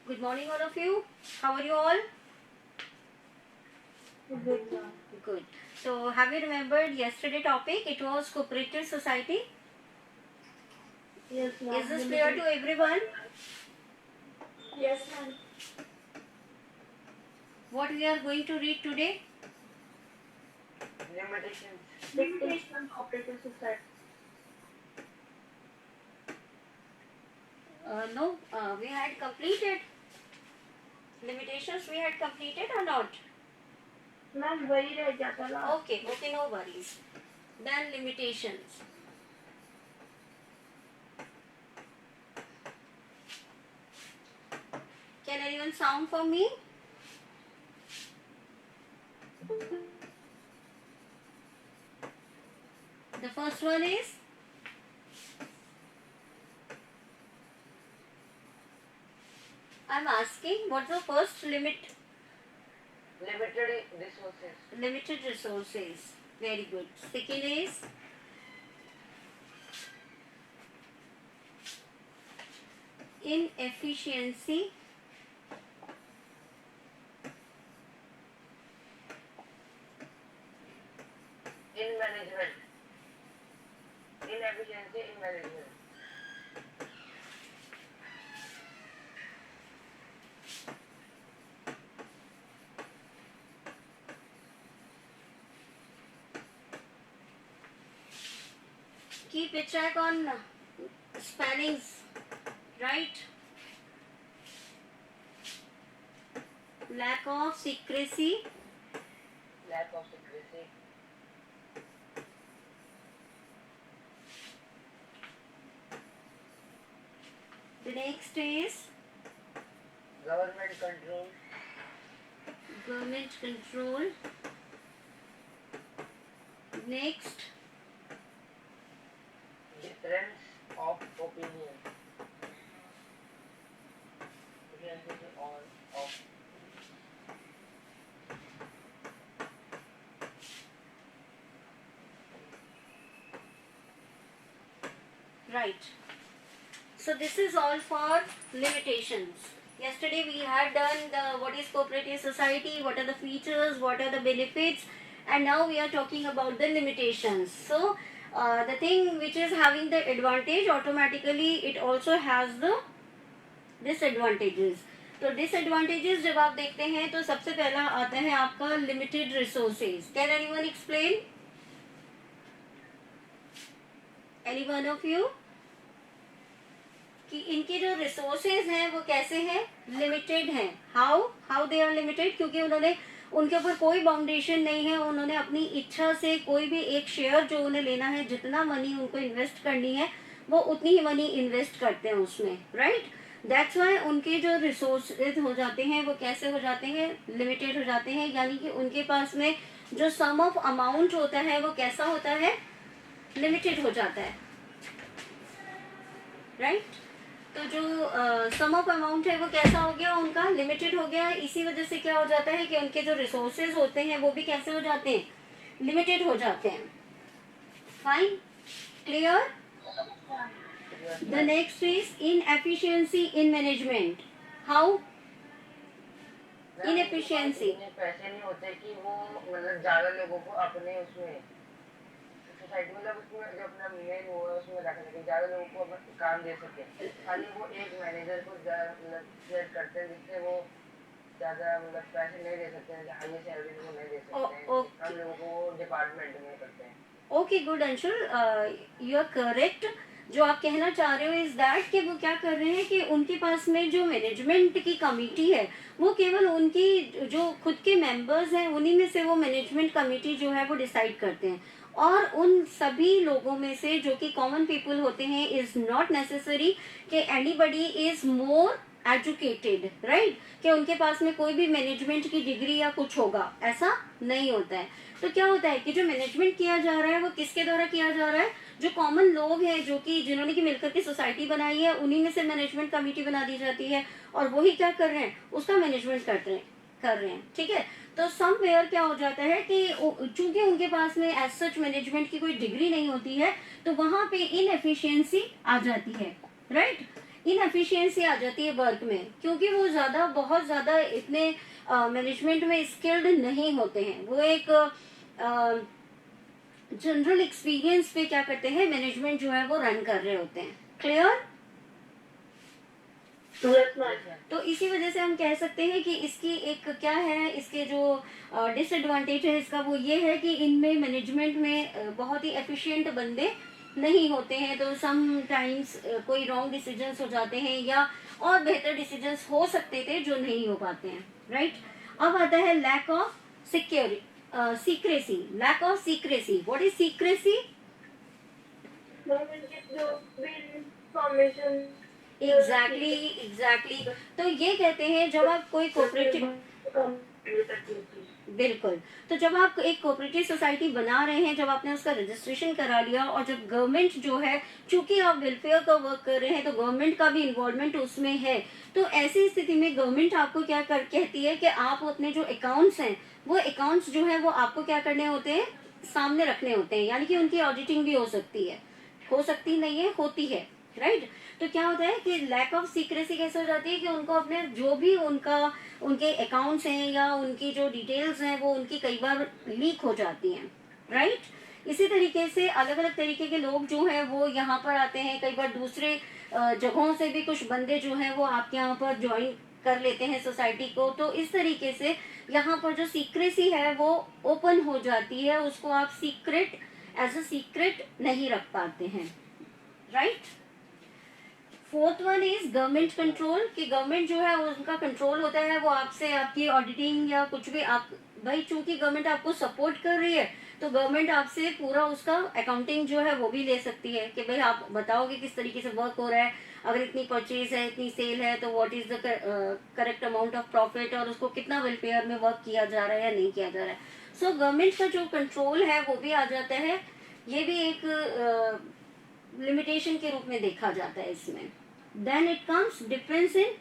Good morning, all of you. How are you all? Good. So, have you remembered yesterday topic? It was cooperative society. Yes, ma'am. Is this clear to everyone? Yes, ma'am. What we are going to read today? Limitations. Limitation on cooperative society. No, we had completed. Limitations we had completed or not? Ma'am वही रह जाता ना. Okay, no worries. Then limitations. Can anyone sound for me? The first one is I'm asking what's the first limit? Limited resources. Limited resources. Very good. Second is inefficiency. In management. Inefficiency in management. Keep a check on spellings, right? Lack of secrecy. Lack of secrecy. The next is Government control. government control. Next, Difference of opinion. Difference of right. So this is all for limitations. Yesterday we had done the what is cooperative society, what are the features, what are the benefits, and now we are talking about the limitations. So the thing which is having the advantage, automatically it also has the disadvantages. तो disadvantages जब आप देखते हैं तो सबसे पहला आता है आपका limited resources. Can anyone explain? Any one of you? कि इनके जो रिसोर्सेज हैं वो कैसे हैं? लिमिटेड हैं. How they are limited? क्योंकि उन्होंने उनके ऊपर कोई बाउंडेशन नहीं है. उन्होंने अपनी इच्छा से कोई भी एक शेयर जो उन्हें लेना है, जितना मनी उनको इन्वेस्ट करनी है वो उतनी ही मनी इन्वेस्ट करते हैं उसमें, राइट? दैट्स वाई उनके जो रिसोर्सेज हो जाते हैं वो कैसे हो जाते हैं? लिमिटेड हो जाते हैं. यानी कि उनके पास में जो सम ऑफ अमाउंट होता है वो कैसा होता है? लिमिटेड हो जाता है, राइट? तो जो सम ऑफ अमाउंट है वो कैसा हो गया? उनका लिमिटेड हो गया. इसी वजह से क्या हो जाता है कि उनके जो रिसोर्सेज होते हैं वो भी कैसे हो जाते हैं? लिमिटेड हो जाते हैं. Fine, clear? The next is inefficiency in management. How? Inefficiency. इतने पैसे नहीं होते कि वो मतलब ज्यादा लोगों को अपने उसमें सोसाइटी मतलब उसमें जो अपना मेन वो है उसमें रख सके, ज्यादा लोगों को अपना काम दे सके. खाली वो एक मैनेजर को मतलब सेट करते हैं जिससे वो ज्यादा मतलब पैसे नहीं दे सकते हैं, हाई सैलरी को नहीं दे सकते हैं. okay. हम लोगों को वो डिपार्टमेंट में करते हैं. Okay, good Anshul, you are correct. जो आप कहना चाह रहे हो इज दैट कि वो क्या कर रहे हैं कि उनके पास में जो मैनेजमेंट की कमेटी है वो केवल उनकी जो खुद के मेंबर्स हैं उन्हीं में से वो मैनेजमेंट कमेटी जो है वो डिसाइड करते हैं. और उन सभी लोगों में से जो कि कॉमन पीपल होते हैं, इज नॉट नेसेसरी कि anybody is more educated, right? कि उनके पास में कोई भी मैनेजमेंट की डिग्री या कुछ होगा, ऐसा नहीं होता है. तो क्या होता है कि जो मैनेजमेंट किया जा रहा है वो किसके द्वारा किया जा रहा है? जो कॉमन लोग हैं, जो कि जिन्होंने की मिलकर के सोसाइटी बनाई है, उन्हीं में से मैनेजमेंट कमेटी बना दी जाती है और वही क्या कर रहे हैं? उसका मैनेजमेंट कर रहे हैं. ठीक है? तो समवेयर क्या हो जाता है कि चूंकि उनके पास में एज सच मैनेजमेंट की कोई डिग्री नहीं होती है तो वहां पे इनएफिशिएंसी आ जाती है, राइट? इनएफिशिएंसी आ जाती है वर्क में, क्योंकि वो बहुत ज़्यादा इतने मैनेजमेंट में स्किल्ड नहीं होते हैं। वो एक जनरल एक्सपीरियंस पे क्या करते हैं, मैनेजमेंट जो है वो रन कर रहे होते हैं। क्लियर? Yes, ma'am. तो इसी वजह से हम कह सकते हैं कि इसकी एक क्या है, इसके जो डिसएडवांटेज है इसका वो ये है कि इनमें मैनेजमेंट में बहुत ही एफिशिएंट बंदे नहीं होते हैं, तो सम टाइम्स कोई रॉन्ग डिसीजंस हो जाते हैं या और बेहतर डिसीजंस हो सकते थे जो नहीं हो पाते हैं। राइट? अब आता है lack of secrecy. Lack of secrecy, what is secrecy? Ma'am, इनकी जो भी information एग्जैक्टली। तो ये कहते हैं जब आप कोई कोऑपरेटिव, बिल्कुल, तो जब आप एक कोऑपरेटिव सोसाइटी बना रहे हैं, जब आपने उसका रजिस्ट्रेशन करा लिया और जब गवर्नमेंट जो है, चूंकि आप वेलफेयर का वर्क कर रहे हैं तो गवर्नमेंट का भी इन्वॉल्वमेंट उसमें है, तो ऐसी स्थिति में गवर्नमेंट आपको क्या कहती है कि आप अपने जो अकाउंट्स हैं वो अकाउंट्स जो है वो आपको क्या करने होते हैं, सामने रखने होते हैं, यानी कि उनकी ऑडिटिंग भी हो सकती है, हो सकती नहीं है, होती है। राइट? तो क्या होता है कि लैक ऑफ सीक्रेसी कैसे हो जाती है कि उनको अपने जो भी उनके अकाउंट्स हैं या उनकी जो डिटेल्स हैं वो उनकी कई बार लीक हो जाती हैं। राइट? इसी तरीके से अलग अलग तरीके के लोग जो हैं वो यहाँ पर आते हैं, कई बार दूसरे जगहों से भी कुछ बंदे जो हैं वो आपके यहाँ पर ज्वाइन कर लेते हैं सोसाइटी को, तो इस तरीके से यहाँ पर जो सीक्रेसी है वो ओपन हो जाती है, उसको आप सीक्रेट एज अ सीक्रेट नहीं रख पाते हैं। Right? Fourth one is government control, कि गवर्नमेंट जो है उनका कंट्रोल होता है, वो आपसे आपकी ऑडिटिंग या कुछ भी आप, भाई चूंकि गवर्नमेंट आपको सपोर्ट कर रही है तो गवर्नमेंट आपसे पूरा उसका अकाउंटिंग जो है वो भी ले सकती है कि भाई आप बताओगे किस तरीके से वर्क हो रहा है, अगर इतनी परचेज है, इतनी सेल है, तो what is the correct amount of profit और उसको कितना वेलफेयर में वर्क किया जा रहा है या नहीं किया जा रहा है। सो गवर्नमेंट का जो कंट्रोल है वो भी आ जाता है, ये भी एक लिमिटेशन के रूप में देखा जाता है इसमें। Then it comes difference in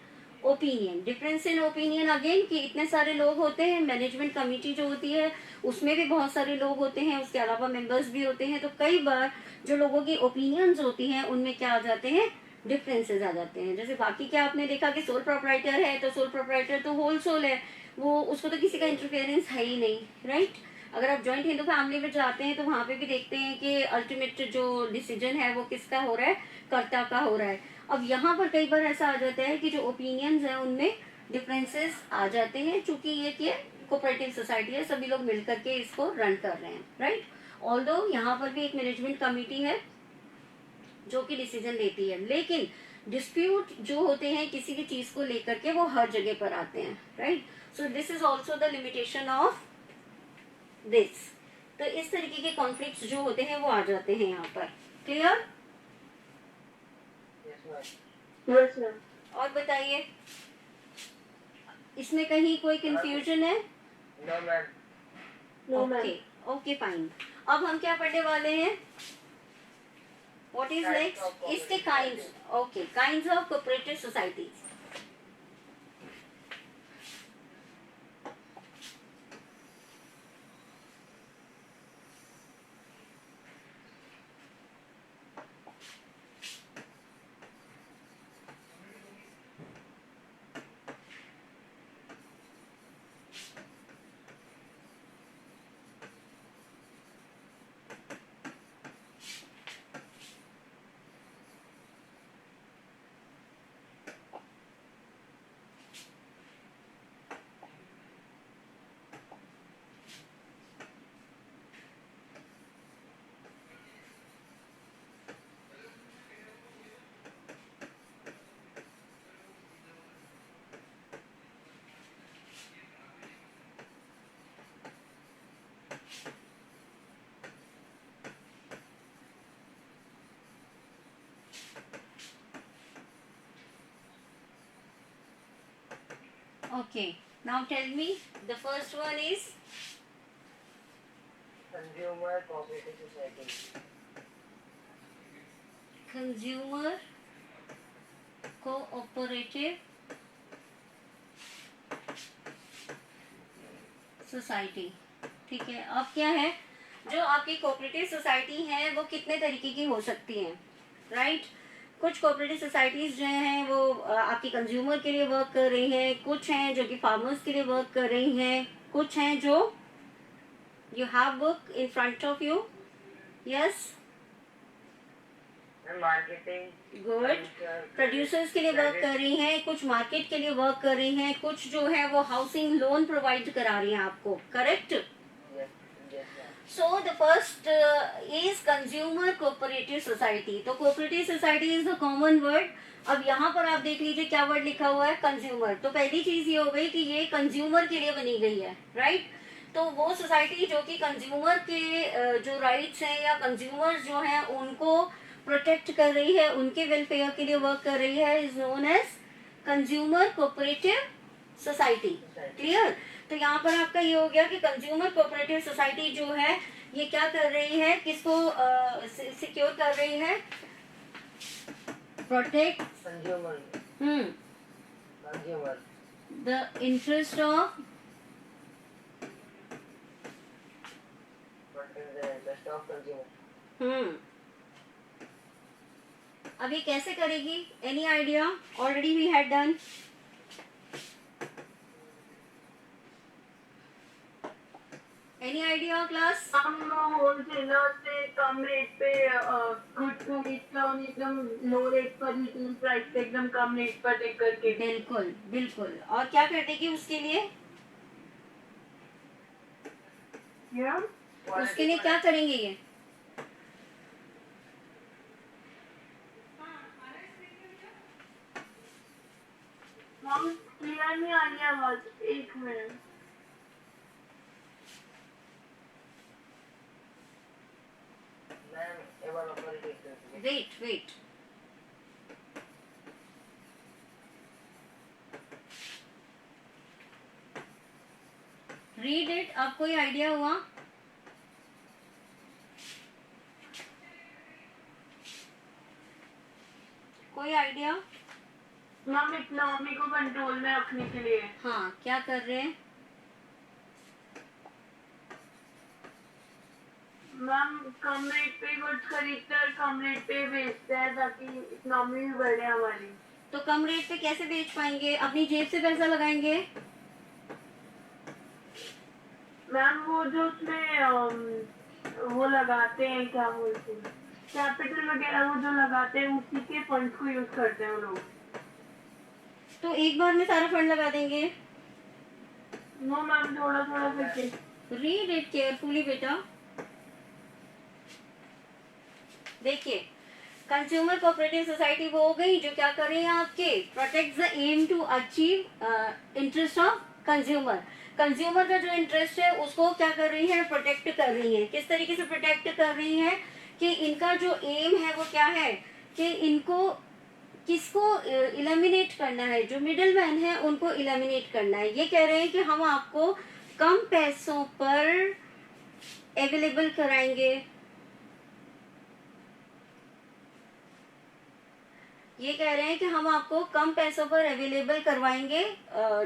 opinion. Difference in opinion again कि इतने सारे लोग होते हैं, मैनेजमेंट कमेटी जो होती है उसमें भी बहुत सारे लोग होते हैं, उसके अलावा मेंबर्स भी होते हैं, तो कई बार जो लोगों की ओपिनियंस होती हैं उनमें क्या आ जाते हैं, डिफरेंसेस आ जाते हैं। जैसे बाकी क्या आपने देखा कि सोल प्रोप्राइटर है तो सोल प्रोप्राइटर तो होल सोल है, वो उसको तो किसी का इंटरफेरेंस है ही नहीं। राइट? अगर आप जॉइंट हिंदू फैमिली में जाते हैं तो वहां पे भी देखते हैं कि अल्टीमेट जो डिसीजन है वो किसका हो रहा है, कर्ता का हो रहा है। अब यहाँ पर कई बार ऐसा आ जाता है कि जो ओपिनियंस हैं उनमें डिफरेंसेस आ जाते हैं, चूंकि ये कोऑपरेटिव सोसाइटी है, सभी लोग मिलकर के इसको रन कर रहे हैं। राइट? ऑल्दो यहाँ पर भी एक मैनेजमेंट कमेटी है जो कि डिसीजन लेती है, लेकिन डिस्प्यूट जो होते हैं किसी भी चीज को लेकर के वो हर जगह पर आते हैं। Right? So this is also the limitation of this. तो इस तरीके के कॉन्फ्लिक्ट्स जो होते हैं वो आ जाते हैं यहाँ पर। क्लियर? Yes, ma'am. और बताइए, इसमें कहीं कोई कंफ्यूजन है? No ma'am. No, ma'am. Okay, okay fine. अब हम क्या पढ़ने वाले हैं? What is Kinds next? of cooperative इसके kinds. society. Okay, kinds of cooperative societies. Okay, now tell me, the first one is Consumer cooperative society. consumer cooperative society. ठीक है, अब क्या है, जो आपकी कोऑपरेटिव सोसाइटी है वो कितने तरीके की हो सकती हैं। राइट? कुछ कोऑपरेटिव सोसाइटीज जो हैं वो आपकी कंज्यूमर के लिए वर्क कर रही हैं, कुछ हैं जो कि फार्मर्स के लिए वर्क कर रही हैं, कुछ हैं जो you have book in front of you, yes marketing good, producers के लिए वर्क कर रही हैं, कुछ मार्केट के लिए वर्क कर रही हैं, कुछ जो है वो हाउसिंग लोन प्रोवाइड करा रही हैं आपको, correct? So the first is consumer cooperative society. तो cooperative society is the common word. अब यहाँ पर आप देख लीजिए क्या वर्ड लिखा हुआ है, कंज्यूमर। तो पहली चीज ये हो गई कि ये कंज्यूमर के लिए बनी गई है, राइट? तो वो सोसाइटी जो कि कंज्यूमर के जो राइट्स हैं या कंज्यूमर जो हैं उनको प्रोटेक्ट कर रही है, उनके वेलफेयर के लिए वर्क कर रही है, is known as consumer cooperative society. Clear? तो यहाँ पर आपका ये हो गया कि कंज्यूमर कोऑपरेटिव सोसाइटी जो है ये क्या कर रही है, किसको सिक्योर कर रही है, प्रोटेक्ट द इंटरेस्ट ऑफ अब ये कैसे करेगी, any idea? Already we had done. Any idea class? हम होलसेलर से कम रेट पे गुड खरीदता हूँ, एकदम लो रेट पर, रिटेल प्राइस पे एकदम कम रेट पर देख करके। बिल्कुल बिल्कुल। और क्या कर देगी उसके लिए? उसके लिए क्या करेंगे ये? हम क्लियर नहीं आ रही आवाज, एक मिनट। Wait read it. आपको ये आइडिया हुआ? कोई आइडिया? मैम इकोनॉमी को कंट्रोल में रखने के लिए। हाँ, क्या कर रहे हैं? मैम कम रेट पे गुड्स खरीदते हैं और कम रेट पे बेचते हैं ताकि इकोनॉमी भी बढ़े हमारी। तो कम रेट पे कैसे बेच पाएंगे? अपनी जेब से पैसा लगाएंगे? मैम वो जो उसमें वो लगाते हैं, क्या बोलते हैं, कैपिटल वगैरह वो जो लगाते हैं उसी के फंड को यूज करते हैं वो लोग। तो एक बार में सारा फंड लगा देंगे? नो मैम, थोड़ा थोड़ा करके। रीड इट केयरफुली बेटा। देखिए, कंज्यूमर कोऑपरेटिव सोसाइटी वो हो गई जो क्या कर रही है आपके, protect the aim to achieve interest of consumer. Consumer का जो इंटरेस्ट है उसको क्या कर रही है, प्रोटेक्ट कर रही है। किस तरीके से प्रोटेक्ट कर रही है कि इनका जो एम है वो क्या है कि इनको किसको इलिमिनेट करना है, जो मिडिल मैन है उनको इलिमिनेट करना है। ये कह रहे हैं कि हम आपको कम पैसों पर अवेलेबल कराएंगे। ये कह रहे हैं कि हम आपको कम पैसों पर अवेलेबल करवाएंगे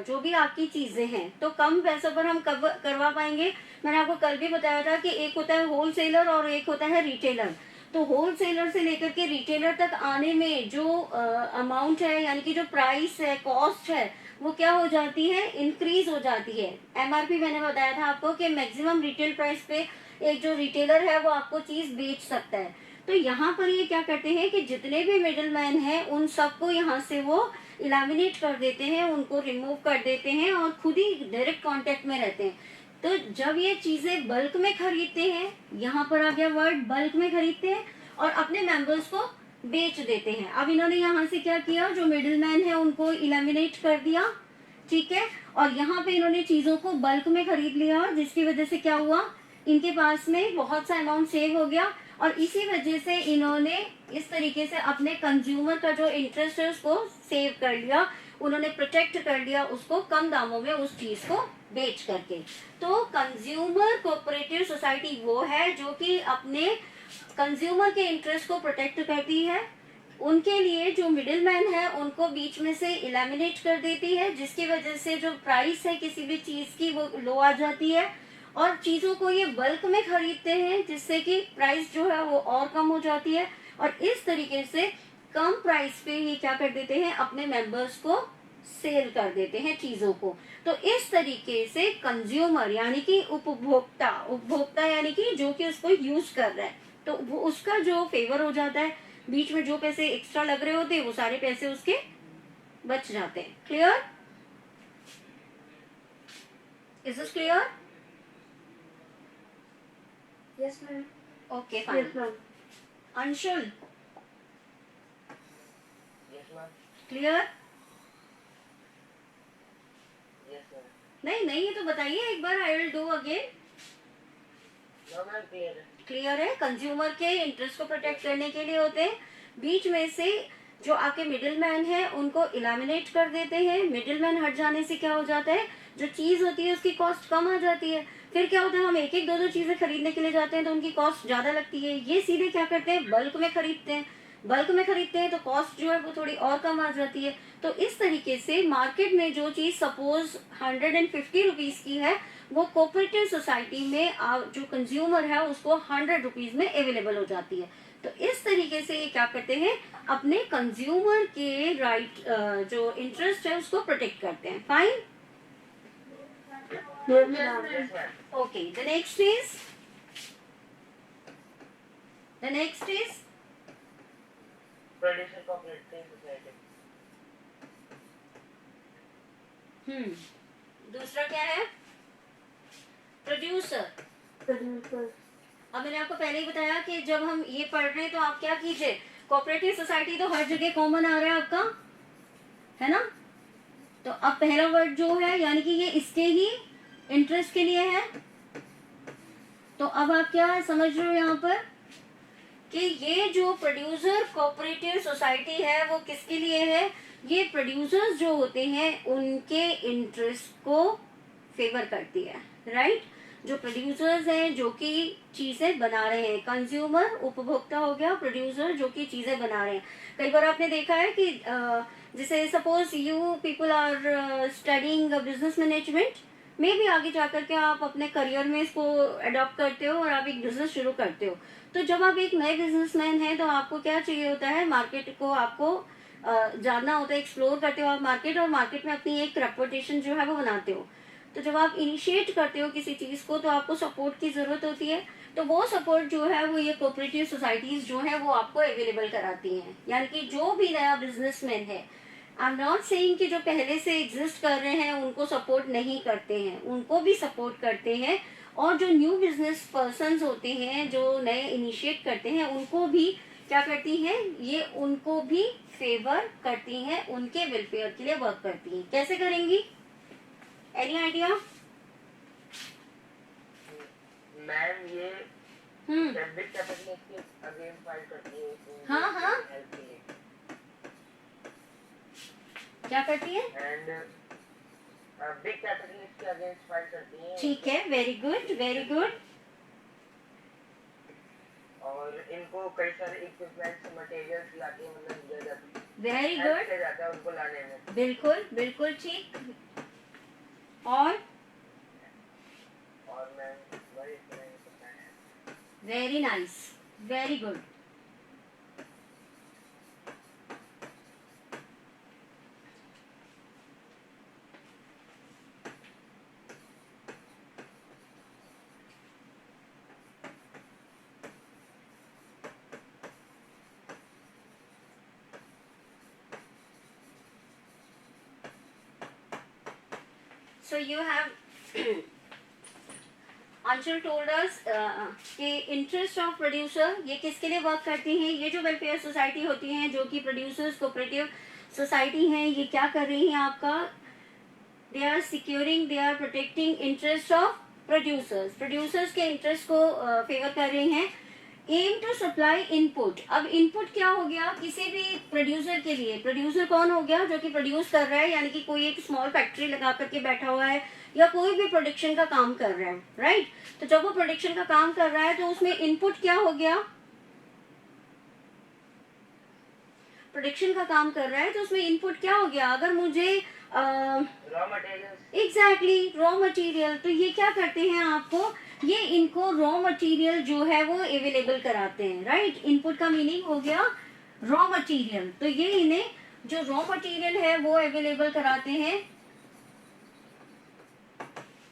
जो भी आपकी चीजें हैं, तो कम पैसों पर हम कब करवा पाएंगे? मैंने आपको कल भी बताया था कि एक होता है होलसेलर और एक होता है रिटेलर। तो होलसेलर से लेकर के रिटेलर तक आने में जो अमाउंट है, यानी कि जो प्राइस है, कॉस्ट है, वो क्या हो जाती है, इंक्रीज हो जाती है। एमआरपी मैंने बताया था आपको कि मैक्सिमम रिटेल प्राइस पे एक जो रिटेलर है वो आपको चीज बेच सकता है। तो यहाँ पर ये क्या करते हैं कि जितने भी मिडिल मैन हैं उन सबको यहाँ से वो इलिमिनेट कर देते हैं, उनको रिमूव कर देते हैं और खुद ही डायरेक्ट कांटेक्ट में रहते हैं। तो जब ये चीजें बल्क में खरीदते हैं, यहाँ पर आ गया वर्ड बल्क में खरीदते हैं और अपने मेंबर्स को बेच देते हैं। अब इन्होंने यहाँ से क्या किया, जो मिडिल मैन है उनको इलिमिनेट कर दिया, ठीक है, और यहाँ पे इन्होंने चीजों को बल्क में खरीद लिया, जिसकी वजह से क्या हुआ, इनके पास में बहुत सा अमाउंट सेव हो गया और इसी वजह से इन्होंने इस तरीके से अपने कंज्यूमर का जो इंटरेस्ट है उसको सेव कर लिया, उन्होंने प्रोटेक्ट कर लिया उसको कम दामों में उस चीज को बेच करके। तो कंज्यूमर कोऑपरेटिव सोसाइटी वो है जो कि अपने कंज्यूमर के इंटरेस्ट को प्रोटेक्ट करती है, उनके लिए जो मिडिल मैन है उनको बीच में से इलिमिनेट कर देती है, जिसकी वजह से जो प्राइस है किसी भी चीज की वो लो आ जाती है और चीजों को ये बल्क में खरीदते हैं, जिससे कि प्राइस जो है वो और कम हो जाती है और इस तरीके से कम प्राइस पे ये क्या कर देते हैं, अपने मेंबर्स को सेल कर देते हैं चीजों को। तो इस तरीके से कंज्यूमर यानी कि उपभोक्ता यानी कि जो कि उसको यूज कर रहा है, तो वो उसका जो फेवर हो जाता है, बीच में जो पैसे एक्स्ट्रा लग रहे होते हैं वो सारे पैसे उसके बच जाते हैं। Clear? Is this clear? Yes, ma'am. Okay Yes, fine. ma'am. Anshul yes ma'am. Clear? Yes ma'am. नहीं नहीं, ये तो बताइए एक बार, I will do again. No ma'am, clear है। क्लियर है? कंज्यूमर के इंटरेस्ट को प्रोटेक्ट करने के लिए होते हैं, बीच में से जो आपके मिडिल मैन है उनको इलामिनेट कर देते हैं। मिडिल मैन हट जाने से क्या हो जाता है, जो चीज होती है उसकी कॉस्ट कम आ जाती है। फिर क्या होता है, हम एक एक दो दो चीजें खरीदने के लिए जाते हैं तो उनकी कॉस्ट ज्यादा लगती है। ये सीधे क्या करते हैं, बल्क में खरीदते हैं। बल्क में खरीदते हैं तो कॉस्ट जो है वो थोड़ी और कम आ जाती है। तो इस तरीके से मार्केट में जो चीज सपोज 150 रुपीज की है, वो कोऑपरेटिव सोसाइटी में जो कंज्यूमर है उसको 100 रुपीज में अवेलेबल हो जाती है। तो इस तरीके से ये क्या करते हैं, अपने कंज्यूमर के राइट जो इंटरेस्ट है उसको प्रोटेक्ट करते हैं। Fine? Yes, ma'am. Yes ma'am. Okay, the next is producer cooperative society. दूसरा क्या है, प्रोड्यूसर। Producer. अब मैंने आपको पहले ही बताया कि जब हम ये पढ़ रहे हैं तो आप क्या कीजिए, कोऑपरेटिव सोसाइटी तो हर जगह कॉमन आ रहा है आपका, है ना। तो अब पहला वर्ड जो है यानी कि ये इसके ही इंटरेस्ट के लिए है। तो अब आप क्या समझ रहे हो यहाँ पर कि ये जो प्रोड्यूसर कोऑपरेटिव सोसाइटी है वो किसके लिए है, ये प्रोड्यूसर्स जो होते हैं उनके इंटरेस्ट को फेवर करती है, राइट। जो प्रोड्यूसर्स हैं जो कि चीजें बना रहे हैं, कंज्यूमर उपभोक्ता हो गया, प्रोड्यूसर जो कि चीजें बना रहे हैं। कई बार आपने देखा है कि जैसे suppose you people are studying business management, में भी आगे जाकर के आप अपने करियर में इसको अडॉप्ट करते हो और आप एक बिजनेस शुरू करते हो। तो जब आप एक नए बिजनेसमैन हैं तो आपको क्या चाहिए होता है, मार्केट को आपको जानना होता है, एक्सप्लोर करते हो आप मार्केट, और मार्केट में अपनी एक रेपुटेशन जो है वो बनाते हो। तो जब आप इनिशिएट करते हो किसी चीज को तो आपको सपोर्ट की जरूरत होती है। तो वो सपोर्ट जो है वो ये कोऑपरेटिव सोसाइटीज जो है वो आपको अवेलेबल कराती हैं। यानी कि जो भी नया बिजनेसमैन है, आई एम नॉट सेइंग कि जो पहले से एग्जिस्ट कर रहे हैं उनको सपोर्ट नहीं करते हैं, उनको भी सपोर्ट करते हैं। और जो न्यू बिजनेस पर्संस होते हैं जो नए इनिशिएट करते हैं उनको भी क्या करती हैं, ये उनको भी फेवर करती हैं, उनके वेलफेयर के लिए वर्क करती हैं। कैसे करेंगी, एनी आइडिया? मैम ये बिग कैपिटलिस्ट के अगेंस्ट फाइट करती है। हाँ, हाँ। हेल्प के लिए। क्या करती है? एंड बिग कैपिटलिस्ट के अगेंस्ट फाइट करती है। ठीक है, वेरी गुड वेरी गुड। और इनको कई सारे इक्विपमेंट्स मटेरियल्स लाके मतलब दिया जाता है, वेरी हेल्प गुड, किया जाता है उनको लाने में। बिल्कुल बिल्कुल ठीक। और मैम वही इतना ही पता है। Very nice, very good. So you have Anshul told us कि इंटरेस्ट ऑफ प्रोड्यूसर ये किसके लिए वर्क करती हैं, ये जो वेलफेयर सोसाइटी होती हैं जो कि प्रोड्यूसर्स कोऑपरेटिव सोसाइटी हैं, ये क्या कर रही हैं आपका, they are securing, they are protecting interest of producers, producers के इंटरेस्ट को फेवर कर रही हैं। एम टू सप्लाई इनपुट, अब इनपुट क्या हो गया किसी भी प्रोड्यूसर के लिए, प्रोड्यूसर कौन हो गया, जो कि प्रोड्यूस कर रहा है, यानी कि कोई एक स्मॉल फैक्ट्री लगा करके बैठा हुआ है या कोई भी प्रोडक्शन का काम कर रहा है, राइट। तो जब वो प्रोडक्शन का काम कर रहा है तो उसमें इनपुट क्या हो गया, प्रोडक्शन का काम कर रहा है तो उसमें इनपुट क्या हो गया, अगर मुझे raw materials, exactly raw material, तो ये क्या करते हैं आपको, ये इनको रॉ मटेरियल जो है वो अवेलेबल कराते हैं, राइट। इनपुट का मीनिंग हो गया रॉ मटेरियल, तो ये इन्हें जो रॉ मटेरियल है वो अवेलेबल कराते हैं,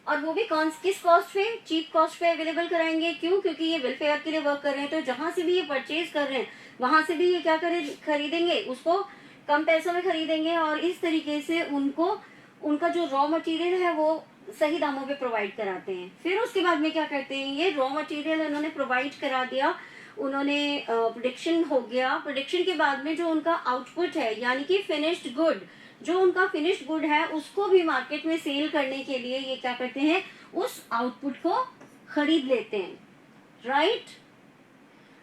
और वो भी किस कॉस्ट पे, चीप कॉस्ट पे अवेलेबल कराएंगे। क्यों? क्योंकि ये वेलफेयर के लिए वर्क कर रहे हैं, तो जहां से भी ये परचेज कर रहे हैं वहां से भी ये क्या खरीदेंगे, उसको कम पैसों में खरीदेंगे, और इस तरीके से उनको उनका जो रॉ मटेरियल है वो सही दामों पे प्रोवाइड कराते हैं। फिर उसके बाद में क्या करते हैं, ये रॉ मटेरियल उन्होंने प्रोवाइड करा दिया, उन्होंने प्रोडक्शन हो गया, प्रोडक्शन के बाद में जो उनका आउटपुट है यानी कि फिनिश्ड गुड, जो उनका फिनिश्ड गुड है उसको भी मार्केट में सेल करने के लिए ये क्या करते हैं, उस आउटपुट को खरीद लेते हैं, राइट।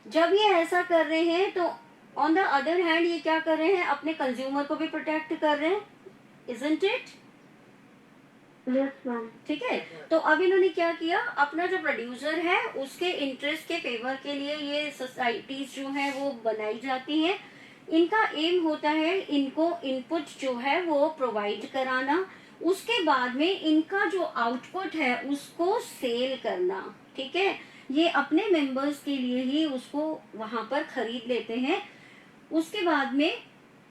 जब ये ऐसा कर रहे हैं तो ऑन द अदर हैंड ये क्या कर रहे हैं, अपने कंज्यूमर को भी प्रोटेक्ट कर रहे हैं, इजंट इट? Yes ma'am. ठीक है, तो अब इन्होंने क्या किया, अपना जो प्रोड्यूसर है उसके इंटरेस्ट के फेवर के लिए ये सोसाइटीज जो है वो बनाई जाती हैं। इनका एम होता है इनको इनपुट जो है वो प्रोवाइड कराना, उसके बाद में इनका जो आउटपुट है उसको सेल करना, ठीक है। ये अपने मेंबर्स के लिए ही उसको वहां पर खरीद लेते हैं। उसके बाद में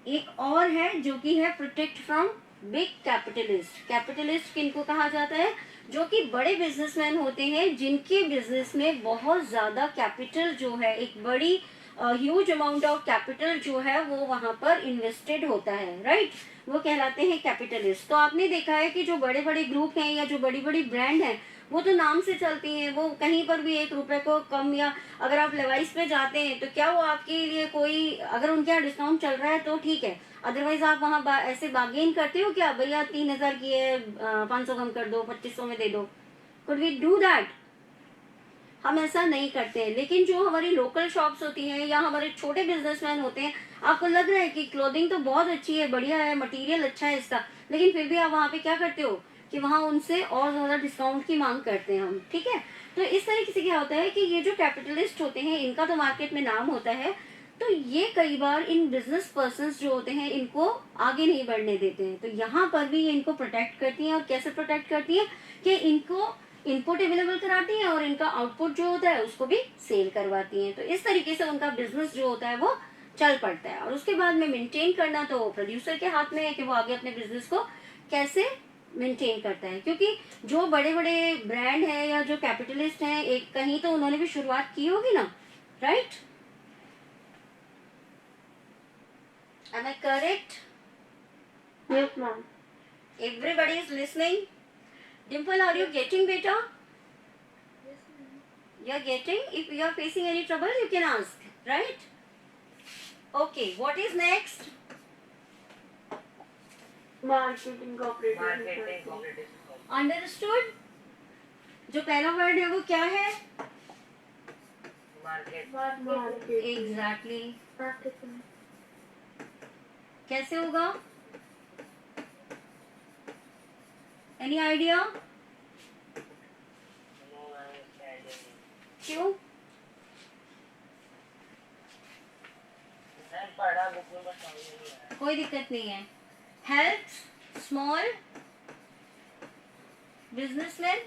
एक और है जो कि है protect from big capitalist. Capitalist किनको कहा जाता है, जो कि बड़े बिजनेसमैन होते हैं जिनके बिजनेस में बहुत ज्यादा कैपिटल जो है, एक बड़ी ह्यूज अमाउंट ऑफ कैपिटल जो है वो वहां पर इन्वेस्टेड होता है, राइट, वो कहलाते हैं कैपिटलिस्ट। तो आपने देखा है कि जो बड़े बड़े ग्रुप हैं या जो बड़ी बड़ी ब्रांड हैं वो तो नाम से चलती हैं, वो कहीं पर भी 1 रुपए को कम, या अगर आप लेवाइस पे जाते हैं तो क्या वो आपके लिए कोई, अगर उनके यहाँ डिस्काउंट चल रहा है तो ठीक है, अदरवाइज आप वहाँ ऐसे बार्गेन करते हो क्या, भैया 3,000 की है, 500 कम कर दो, 2500 में दे दो, कुड वी डू दैट? हम ऐसा नहीं करते हैं। लेकिन जो हमारी लोकल शॉप्स होती हैं या हमारे छोटे बिजनेसमैन होते हैं, आपको लग रहा है कि क्लोथिंग तो बहुत अच्छी है, बढ़िया है, मटेरियल अच्छा है इसका, लेकिन फिर भी आप वहाँ पे क्या करते हो कि वहाँ उनसे और ज्यादा डिस्काउंट की मांग करते हैं हम, ठीक है। तो इस तरीके से क्या होता है कि ये जो कैपिटलिस्ट होते हैं इनका तो मार्केट में नाम होता है, तो ये कई बार इन बिजनेस पर्संस जो होते हैं इनको आगे नहीं बढ़ने देते हैं। तो यहाँ पर भी ये इनको प्रोटेक्ट करती हैं, और कैसे प्रोटेक्ट करती हैं कि इनको इनपुट अवेलेबल कराती हैं और इनका आउटपुट जो होता है उसको भी सेल करवाती हैं। तो इस तरीके से उनका बिजनेस जो होता है वो चल पड़ता है। और उसके बाद में मेंटेन करना तो प्रोड्यूसर के हाथ में है कि वो आगे अपने बिजनेस को कैसे मेंटेन करता है, क्योंकि जो बड़े बड़े ब्रांड है या जो कैपिटलिस्ट हैं, एक कहीं तो उन्होंने भी शुरुआत की होगी ना, right? Am I correct? Yes ma'am. Everybody is listening. Dimple, are you getting better? Yes, ma'am. You are getting. If you are facing any trouble, you can ask, right? Okay. What is next? Marketing cooperative marketing society. Competition Understood? जो पहला word है वो क्या है? Market Marketing. Exactly. Marketing. कैसे होगा? Any idea? No understanding क्यों? मैं पढ़ा बुक में बस समझ नहीं आया कोई दिक्कत नहीं है। हेल्प स्मॉल बिजनेसमैन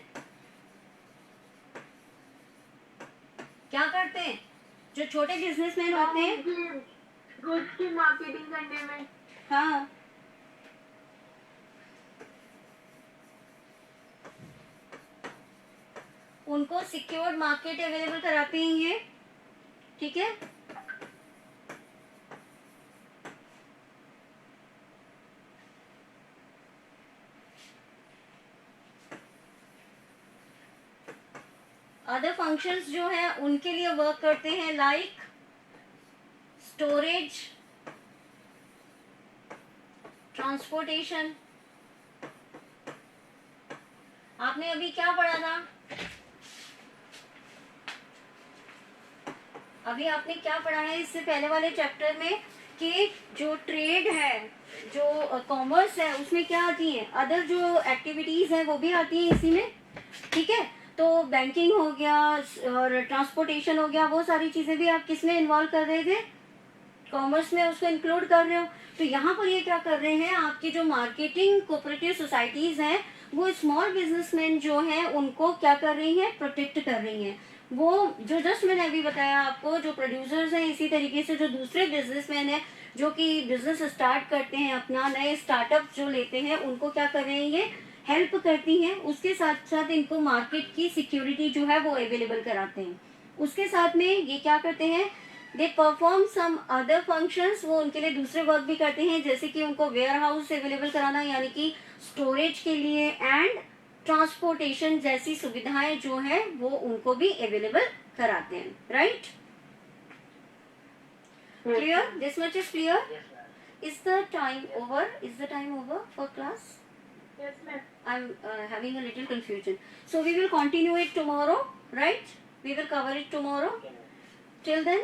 क्या करते हैं? जो छोटे बिजनेसमैन होते हैं, गुड्स की मार्केटिंग करने में हाँ, उनको सिक्योर्ड मार्केट अवेलेबल कराते हैं ये, ठीक है। अदर फंक्शंस जो है उनके लिए वर्क करते हैं, लाइक स्टोरेज, ट्रांसपोर्टेशन। आपने अभी क्या पढ़ा था? अभी आपने क्या पढ़ा है इससे पहले वाले चैप्टर में कि जो ट्रेड है, जो कॉमर्स है, उसमें क्या आती है, अदर जो एक्टिविटीज है वो भी आती है इसी में, ठीक है। तो बैंकिंग हो गया और ट्रांसपोर्टेशन हो गया, वो सारी चीजें भी आप किस में इन्वॉल्व कर रहे थे? कॉमर्स में उसको इंक्लूड कर रहे हो। तो यहाँ पर ये क्या कर रहे हैं, आपकी जो मार्केटिंग कोऑपरेटिव सोसाइटीज हैं वो स्मॉल बिजनेसमैन जो हैं उनको क्या कर रही हैं, प्रोटेक्ट कर रही हैं। वो जो जस्ट मैंने अभी बताया आपको, जो प्रोड्यूसर्स हैं, इसी तरीके से जो दूसरे बिजनेसमैन हैं जो कि बिजनेस स्टार्ट करते हैं, अपना नए स्टार्टअप जो लेते हैं, उनको क्या कर रहे हैं, ये हेल्प करती हैं। उसके साथ साथ इनको मार्केट की सिक्योरिटी जो है वो अवेलेबल कराते हैं। उसके साथ में ये क्या करते हैं, they perform some other functions, वो उनके लिए दूसरे वर्क भी करते हैं, जैसे कि उनको वेयर हाउस अवेलेबल कराना, यानी कि स्टोरेज के लिए, एंड ट्रांसपोर्टेशन जैसी सुविधाएं जो है वो उनको भी अवेलेबल कराते हैं। Right, clear, this much is clear? Yes, ma'am. Is the time over? Is the time over for class? Yes, ma'am. I'm having a little confusion. So we will continue it tomorrow, right? We will cover it tomorrow. Okay, ma'am. Till then,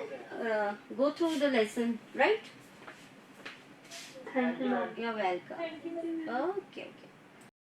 go through the lesson, right? Thank you, ma'am. You're welcome. Thank you very much. Okay, okay.